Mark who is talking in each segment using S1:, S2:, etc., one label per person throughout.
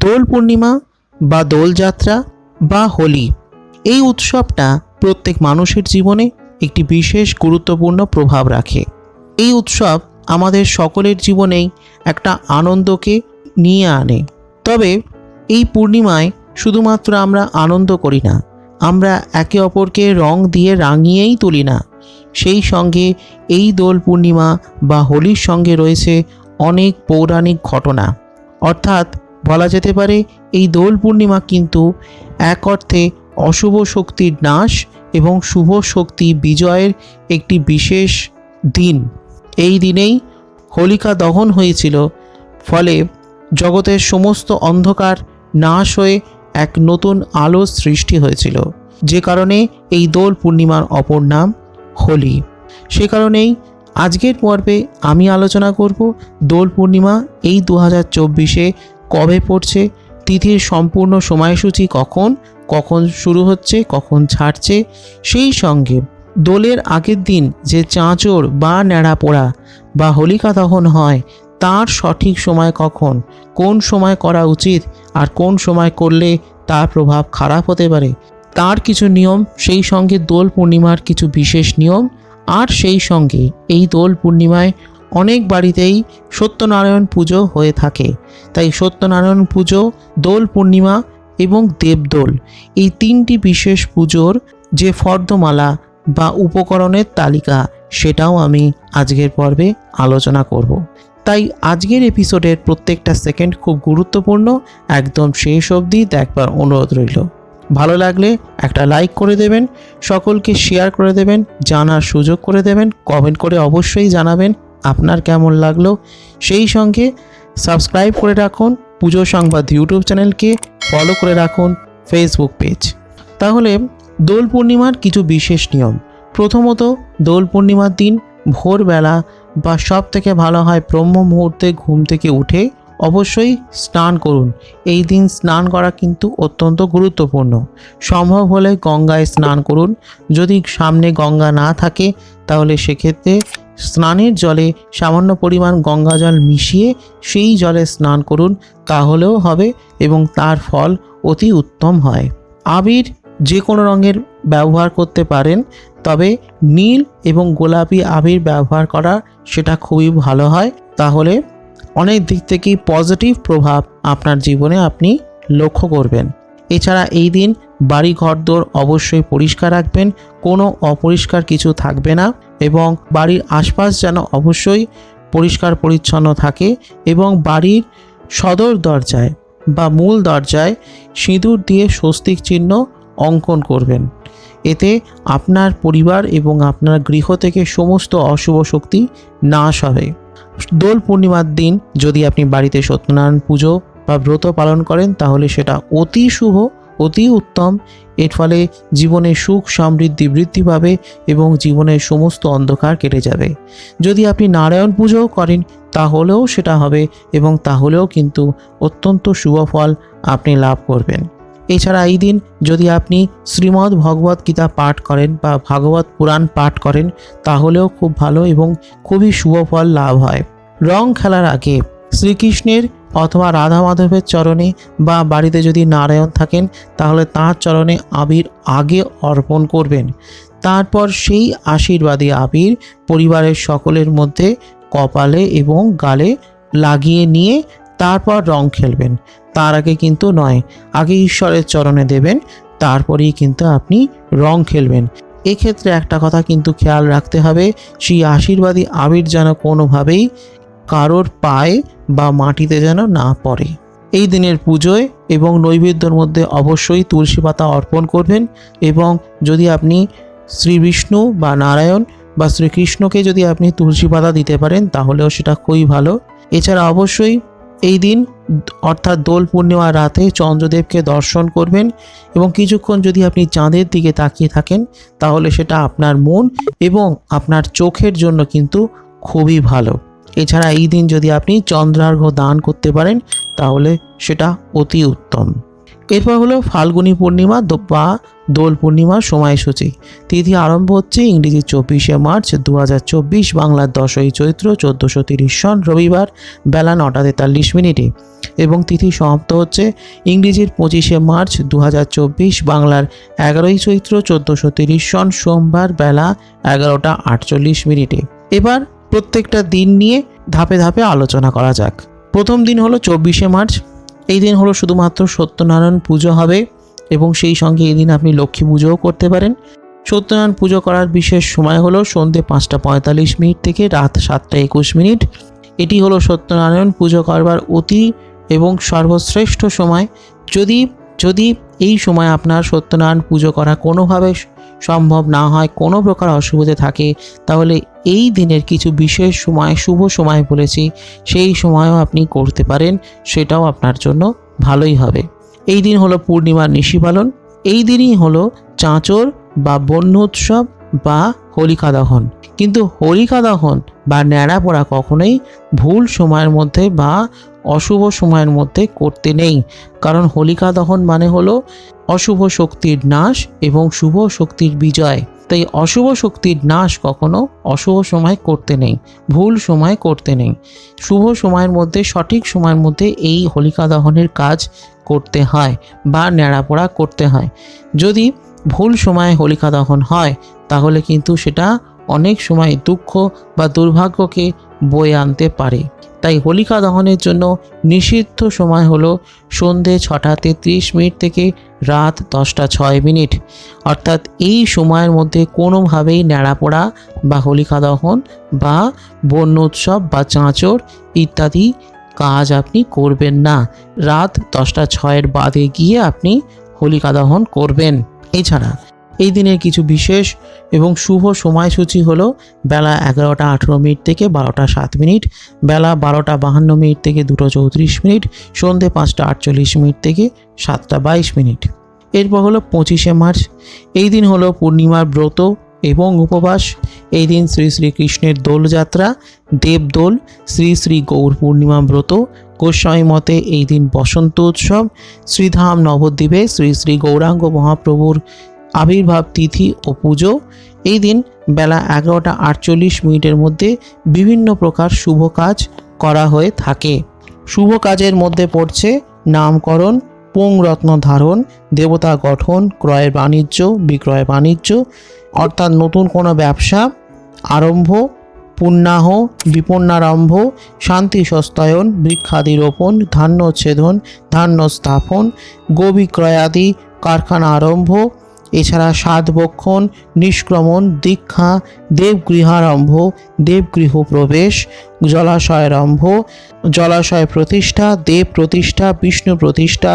S1: দোল পূর্ণিমা বা দোলযাত্রা বা হোলি এই উৎসবটা প্রত্যেক মানুষের জীবনে একটি বিশেষ গুরুত্বপূর্ণ প্রভাব রাখে। এই উৎসব আমাদের সকলের জীবনেই একটা আনন্দকে নিয়ে আনে। তবে এই পূর্ণিমায় শুধুমাত্র আমরা আনন্দ করি না, আমরা একে অপরকে রং দিয়ে রাঙিয়েই তুলি না। সেই সঙ্গে এই দোল পূর্ণিমা বা হোলির সঙ্গে রয়েছে অনেক পৌরাণিক ঘটনা। অর্থাৎ বলা যেতে পারে এই দোল পূর্ণিমা কিন্তু এক অর্থে অশুভ শক্তির নাশ এবং শুভ শক্তি বিজয়ের একটি বিশেষ দিন। এই দিনেই হোলিকা দহন হয়েছিল, ফলে জগতের সমস্ত অন্ধকার নাশ হয়ে এক নতুন আলোর সৃষ্টি হয়েছিল, যে কারণে এই দোল পূর্ণিমার অপর নাম হোলি। সে কারণেই আজকের পর্বে আমি আলোচনা করব দোল পূর্ণিমা এই 2024-এ কবে পড়ছে, তিথির সম্পূর্ণ সময়সূচি কখন কখন শুরু হচ্ছে, কখন ছাড়ছে, সেই সঙ্গে দোলের আগের দিন যে চাঁচর বা ন্যাড়া পোড়া বা হোলিকা দহন হয় তার সঠিক সময় কখন, কোন সময় করা উচিত আর কোন সময় করলে তার প্রভাব খারাপ হতে পারে, তার কিছু নিয়ম, সেই সঙ্গে দোল পূর্ণিমার কিছু বিশেষ নিয়ম। আর সেই সঙ্গে এই দোল পূর্ণিমায় অনেক বাড়িতেই সত্যনারায়ণ পুজো হয়ে থাকে। তাই সত্যনারায়ণ পুজো, দোল পূর্ণিমা এবং দেবদোল এই তিনটি বিশেষ পুজোর যে ফর্দমালা বা উপকরণের তালিকা সেটাও আমি আজকের পর্বে আলোচনা করব। তাই আজকের এপিসোডের প্রত্যেকটা সেকেন্ড খুব গুরুত্বপূর্ণ, একদম শেষ অবধি দেখবার অনুরোধ রইল। ভালো লাগলে একটা লাইক করে দেবেন, সকলকে শেয়ার করে দেবেন, জানার সুযোগ করে দেবেন, কমেন্ট করে অবশ্যই জানাবেন আপনার কেমন লাগলো। সেই সঙ্গে সাবস্ক্রাইব করে রাখুন পুজো সংবাদ ইউটিউব চ্যানেলকে, ফলো করে রাখুন ফেসবুক পেজ। তাহলে দোল পূর্ণিমার কিছু বিশেষ নিয়ম। প্রথমত, দোল পূর্ণিমার দিন ভোরবেলা বা সব থেকে ভালো হয় ব্রহ্ম মুহূর্তে ঘুম থেকে উঠে অবশ্যই স্নান করুন। এই দিন স্নান করা কিন্তু অত্যন্ত গুরুত্বপূর্ণ। সম্ভব হলে গঙ্গায় স্নান করুন। যদি সামনে গঙ্গা না থাকে তাহলে সেক্ষেত্রে স্নানের জলে সামান্য পরিমাণ গঙ্গা জল মিশিয়ে সেই জলে স্নান করুন, তাহলেও হবে এবং তার ফল অতি উত্তম হয়। আবির যে কোনো রঙের ব্যবহার করতে পারেন, তবে নীল এবং গোলাপি আবির ব্যবহার করা সেটা খুবই ভালো হয়। তাহলে অনেক দিক থেকেই পজিটিভ প্রভাব আপনার জীবনে আপনি লক্ষ্য করবেন। এছাড়া এই দিন বাড়ি ঘরদোর অবশ্যই পরিষ্কার রাখবেন, কোনো অপরিষ্কার কিছু থাকবে না এবং বাড়ির আশপাশ যেন অবশ্যই পরিষ্কার পরিচ্ছন্ন থাকে এবং বাড়ির সদর দরজায় বা মূল দরজায় সিঁদুর দিয়ে স্বস্তিক চিহ্ন অঙ্কন করবেন। এতে আপনার পরিবার এবং আপনার গৃহ থেকে সমস্ত অশুভ শক্তি নাশ হবে। দোল পূর্ণিমার দিন যদি আপনি বাড়িতে সত্যনারায়ণ পুজো বা ব্রত পালন করেন তাহলে সেটা অতি শুভ, অতি উত্তম। এর ফলে জীবনে সুখ সমৃদ্ধি বৃদ্ধি পাবে এবং জীবনের সমস্ত অন্ধকার কেটে যাবে। যদি আপনি নারায়ণ পুজো করেন তাহলেও সেটা হবে এবং তাহলেও কিন্তু অত্যন্ত শুভ ফল আপনি লাভ করবেন। এছাড়া এই দিন যদি আপনি শ্রীমদ্ ভগবত গীতা পাঠ করেন বা ভাগবত পুরাণ পাঠ করেন তাহলেও খুব ভালো এবং খুবই শুভ ফল লাভ হয়। রং খেলার আগে শ্রীকৃষ্ণের অথবা রাধা মাধবের চরণে বা বাড়িতে যদি নারায়ণ থাকেন তাহলে তাঁর চরণে আবির আগে অর্পণ করবেন। তারপর সেই আশীর্বাদী আবির পরিবারের সকলের মধ্যে কপালে এবং গালে লাগিয়ে নিয়ে তারপর রং খেলবেন। তার আগে কিন্তু নয়, আগে ঈশ্বরের চরণে দেবেন, তারপরেই কিন্তু আপনি রং খেলবেন। এক্ষেত্রে একটা কথা কিন্তু খেয়াল রাখতে হবে, সেই আশীর্বাদী আবির যেন কোনোভাবেই কারোর পায়ে বা মাটিতে যেন না পড়ে। এই দিনের পুজোয় এবং নৈবেদ্যের মধ্যে অবশ্যই তুলসী পাতা অর্পণ করবেন এবং যদি আপনি শ্রী বিষ্ণু বা নারায়ণ বা শ্রীকৃষ্ণকে যদি আপনি তুলসী পাতা দিতে পারেন তাহলেও সেটা খুবই ভালো। এছাড়া অবশ্যই এই দিন অর্থাৎ দোল পূর্ণিমার রাতে চন্দ্রদেবকে দর্শন করবেন এবং কিছুক্ষণ যদি আপনি চাঁদের দিকে তাকিয়ে থাকেন তাহলে সেটা আপনার মন এবং আপনার চোখের জন্য কিন্তু খুবই ভালো। এছাড়া এই দিন যদি আপনি চন্দ্রার্ঘ্য দান করতে পারেন তাহলে সেটা অতি উত্তম। এরপর হলো ফাল্গুনী পূর্ণিমা বা দোল পূর্ণিমার সময়সূচি। তিথি আরম্ভ হচ্ছে ইংরেজি 24শে মার্চ 2024, বাংলার 10ই চৈত্র 1430 সন রবিবার বেলা 9টা 43 মিনিটে। এবং তিথি সমাপ্ত হচ্ছে ইংরেজির 25শে মার্চ 2024, বাংলার 11ই চৈত্র 1430 সন সোমবার বেলা 11টা 48 মিনিটে। এবার প্রত্যেকটা দিন নিয়ে ধাপে ধাপে আলোচনা করা যাক। প্রথম দিন হলো 24শে মার্চ। এই দিন হলো শুধুমাত্র সত্যনারায়ণ পুজো হবে এবং সেই সঙ্গে এই দিন আপনি লক্ষ্মী পুজোও করতে পারেন। সত্যনারায়ণ পুজো করার বিশেষ সময় হলো সন্ধ্যে 5টা 45 মিনিট থেকে রাত 7টা 21 মিনিট। এটি হলো সত্যনারায়ণ পুজো করবার অতি এবং সর্বশ্রেষ্ঠ সময়। যদি এই সময় আপনার সত্যনারায়ণ পুজো করা কোনোভাবে সম্ভব না হয়, কোনো প্রকার অসুবিধে থাকে, তাহলে এই দিনের কিছু বিশেষ সময়, শুভ সময় বলেছি, সেই সময়ও আপনি করতে পারেন, সেটাও আপনার জন্য ভালোই হবে। এই দিন হলো পূর্ণিমার নিশি পালন। এই দিনই হলো চাঁচর বা বন্য উৎসব বা হোলিকা দহন। কিন্তু হোলিকা দহন বা ন্যাড়া পোড়া কখনোই ভুল সময়ের মধ্যে বা অশুভ সময়ের মধ্যে করতে নেই, কারণ হোলিকা দহন মানে হলো অশুভ শক্তির নাশ এবং শুভ শক্তির বিজয়। তাই অশুভ শক্তির নাশ কখনো অশুভ সময় করতে নেই, ভুল সময় করতে নেই। শুভ সময়ের মধ্যে, সঠিক সময়ের মধ্যে এই হোলিকা দহনের কাজ করতে হয় বা ন্যাড়াপোড়া করতে হয়। যদি ভুল সময়ে হোলিকা দহন হয় তাহলে কিন্তু সেটা অনেক সময় দুঃখ বা দুর্ভাগ্যকে বয়ে আনতে পারে। তাই হোলিকা দহনের জন্য নিষিদ্ধ সময় হলো সন্ধে 6টা 33 মিনিট থেকে রাত 10টা 6 মিনিট। অর্থাৎ এই সময়ের মধ্যে কোনোভাবেই ন্যাড়াপোড়া বা হোলিকা দহন বা বন্য উৎসব বা চাঁচর ইত্যাদি কাজ আপনি করবেন না। রাত 10টা 6-এর বাদে গিয়ে আপনি হোলিকা দহন করবেন। এছাড়া এই দিনের কিছু বিশেষ এবং শুভ সময়সূচি হলো বেলা 11টা 18 মিনিট থেকে 12টা 7 মিনিট, বেলা 12টা 52 মিনিট থেকে 2টা 34 মিনিট, সন্ধে 5টা 48 মিনিট থেকে 7টা 22 মিনিট। এরপর হলো 25শে মার্চ। এই দিন হলো পূর্ণিমার ব্রত এবং উপবাস। এই দিন শ্রী শ্রীকৃষ্ণের দোলযাত্রা, দেবদোল, শ্রী শ্রী গৌর পূর্ণিমা ব্রত, গোস্বামী মতে এই দিন বসন্ত উৎসব, শ্রীধাম নবদ্বীপে শ্রী শ্রী গৌরাঙ্গ মহাপ্রভুর আবির্ভাব তিথি ও পুজো। এই দিন বেলা 11টা 48 মিনিটের মধ্যে বিভিন্ন প্রকার শুভ কাজ করা হয়ে থাকে। শুভ কাজের মধ্যে পড়ছে নামকরণ, পুংরত্ন ধারণ, দেবতা গঠন, ক্রয় বাণিজ্য, বিক্রয় বাণিজ্য, অর্থাৎ নতুন কোনো ব্যবসা আরম্ভ, পুণ্যাহ, বিপন্নারম্ভ, শান্তি সস্তায়ন, বৃক্ষাদি রোপণ, ধান্য ছেদন, ধান্য স্থাপন, গোবিক্রয়াদি কারখানা আরম্ভ। এছাড়া সাধভক্ষণ, নিষ্ক্রমণ, দীক্ষা, দেবগৃহারম্ভ, দেবগৃহ প্রবেশ, জলাশয়ারম্ভ, জলাশয় প্রতিষ্ঠা, দেব প্রতিষ্ঠা, বিষ্ণু প্রতিষ্ঠা,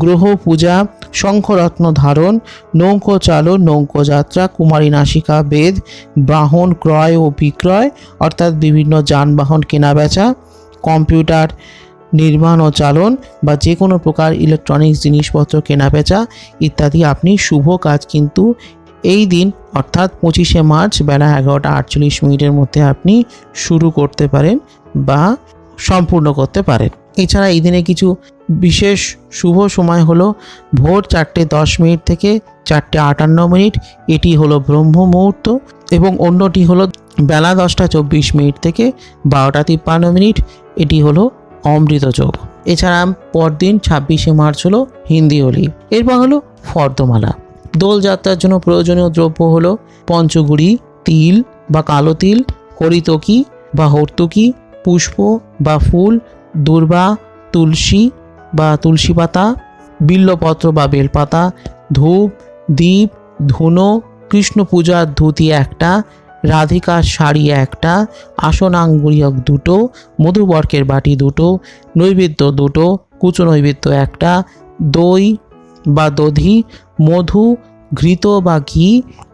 S1: গ্রহ পূজা, শঙ্খরত্ন ধারণ, নৌকো চালন, নৌকো যাত্রা, কুমারী নাসিকা বেদ, বাহন ক্রয় ও বিক্রয়, অর্থাৎ বিভিন্ন যানবাহন কেনাবেচা, কম্পিউটার নির্মাণ ও চালন বা যে কোনো প্রকার ইলেকট্রনিক্স জিনিসপত্র কেনাবেচা ইত্যাদি আপনি শুভ কাজ কিন্তু এই দিন অর্থাৎ 25শে মার্চ বেলা 11টা 48 মিনিটের মধ্যে আপনি শুরু করতে পারেন বা সম্পূর্ণ করতে পারেন। এছাড়া এই দিনে কিছু বিশেষ শুভ সময় হলো ভোর 4টে 10 মিনিট থেকে 4টে 58 মিনিট, এটি হলো ব্রহ্ম মুহূর্ত, এবং অন্যটি হলো বেলা 10টা 24 মিনিট থেকে 12টা 53 মিনিট, এটি হলো অমৃত যোগ। এছাড়া পরদিন 26শে মার্চ হলো হিন্দি হোলি। এরপর হলো ফর্দমালা। দোলযাত্রার জন্য প্রয়োজনীয় দ্রব্য হলো পঞ্চগুড়ি, তিল বা কালো তিল, হরিতকি বা হর্তুকি, পুষ্প বা ফুল, দূর্বা, তুলসী বা তুলসী পাতা, বিল্লপত্র বা বেলপাতা, ধূপ, দীপ, ধুনো, কৃষ্ণ পূজার ধুতি একটা, রাধিকার শাড়ি একটা, আসনাঙ্গুরিয়ক দুটো, মধুবর্কের বাটি দুটো, নৈবেদ্য দুটো, কুচো নৈবেদ্য একটা, দই বা দধি, মধু, ঘৃত বা ঘি,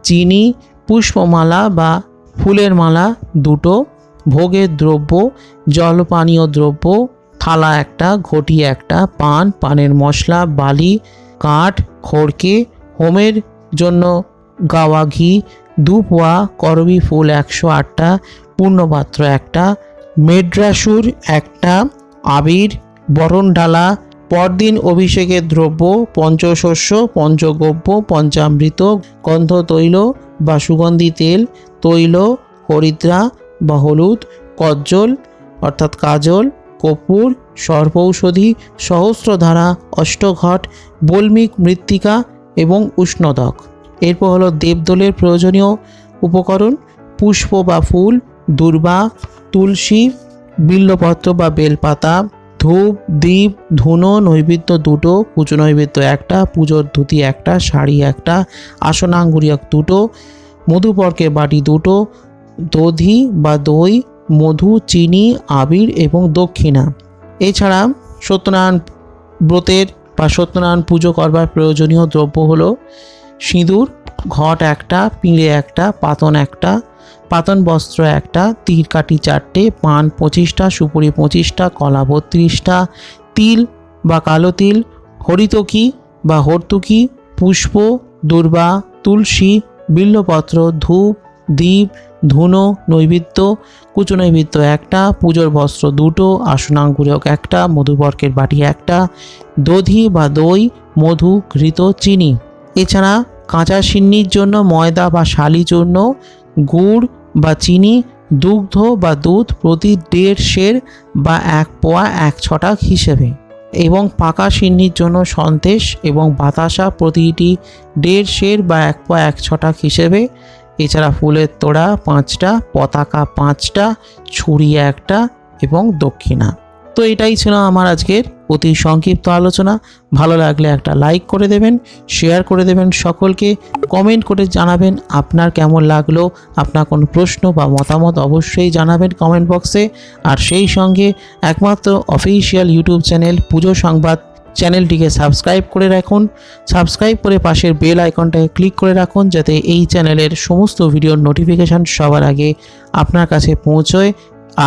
S1: চিনি, পুষ্পমালা বা ফুলের মালা দুটো, ভোগের দ্রব্য, জলপানীয় দ্রব্য, থালা একটা, ঘটি একটা, পান, পানের মশলা, বালি, কাঠ, খড়কে, হোমের জন্য গাওয়া ঘি, ধূপওয়া, করবি ফুল 108টা, পূর্ণপাত্র একটা, মেড্রাসুর একটা, আবির, বরণ ডালা, পরদিন অভিষেকের দ্রব্য, পঞ্চশস্য, পঞ্চগব্য, পঞ্চামৃত, গন্ধ তৈল বা সুগন্ধি তেল, তৈল, হরিদ্রা বা হলুদ, কজ্জল অর্থাৎ কাজল, কর্পূর, সর্পৌষধি, সহস্রধারা, অষ্টঘট, বল্মিক মৃত্তিকা এবং উষ্ণদক। এরপর হলো দেবদোলের প্রয়োজনীয় উপকরণ: পুষ্প বা ফুল, দূর্বা, তুলসী, বিল্বপত্র বা বেলপাতা, ধূপ, দীপ, ধুনো, নৈবেদ্য দুটো, পুজো নৈবেদ্য একটা, পুজোর ধুতি একটা, শাড়ি একটা, আসনাঙ্গুরি দুটো, মধুপর্কের বাটি দুটো, দধি বা দই, মধু, চিনি, আবির এবং দক্ষিণা। এছাড়া সত্যনারায়ণ ব্রতের বা সত্যনারায়ণ পুজো করবার প্রয়োজনীয় দ্রব্য হলো সিঁদুর, ঘট একটা, পিঁড়ে একটা, পাতন একটা, পাতন বস্ত্র একটা, তীরকাঠি 4টে, পান 25টা, সুপুরি 25টা, কলা 32টা, তিল বা কালো তিল, হরিতকি বা হর্তুকি, পুষ্প, দূর্বা, তুলসী, বিল্বপত্র, ধূপ, দীপ, ধুনো, নৈবেদ্য, কুচো নৈবেদ্য একটা, পুজোর বস্ত্র দুটো, আসনাঙ্গুরক একটা, মধুপর্কের বাটি একটা, দধি বা দই, মধু, ঘৃত, চিনি। এছাড়া কাঁচা সিন্নির জন্য ময়দা বা শালি চূর্ণ, গুড় বা চিনি, দুগ্ধ বা দুধ প্রতি 1.5 সের বা 1 পোয়া 1 ছটাক হিসেবে, এবং পাকা সিন্নির জন্য সন্দেশ এবং বাতাসা প্রতিটি 1.5 সের বা 1 পোয়া 1 ছটাক হিসেবে। এছাড়া ফুলের তোড়া 5টা, পতাকা 5টা, ছুরি একটা এবং দক্ষিণা। তো এটাই ছিল আমার আজকের অতি সংক্ষিপ্ত আলোচনা। ভালো লাগলে একটা লাইক করে দেবেন, শেয়ার করে দেবেন, সকলকে কমেন্ট করে জানাবেন আপনার কেমন লাগলো। আপনার কোনো প্রশ্ন বা মতামত অবশ্যই জানাবেন কমেন্ট বক্সে। আর সেই সঙ্গে একমাত্র অফিসিয়াল ইউটিউব চ্যানেল পুজো সংবাদ চ্যানেলটিকে সাবস্ক্রাইব করে রাখুন। সাবস্ক্রাইব করে পাশের বেল আইকনটায় ক্লিক করে রাখুন, যাতে এই চ্যানেলের সমস্ত ভিডিওর নোটিফিকেশান সবার আগে আপনার কাছে পৌঁছয়।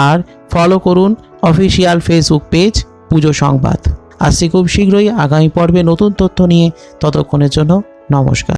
S1: আর ফলো করুন অফিসিয়াল ফেসবুক পেজ পুজো সংবাদ। আসছি খুব শীঘ্রই আগামী পর্বে নতুন তথ্য নিয়ে। ততক্ষণের জন্য নমস্কার।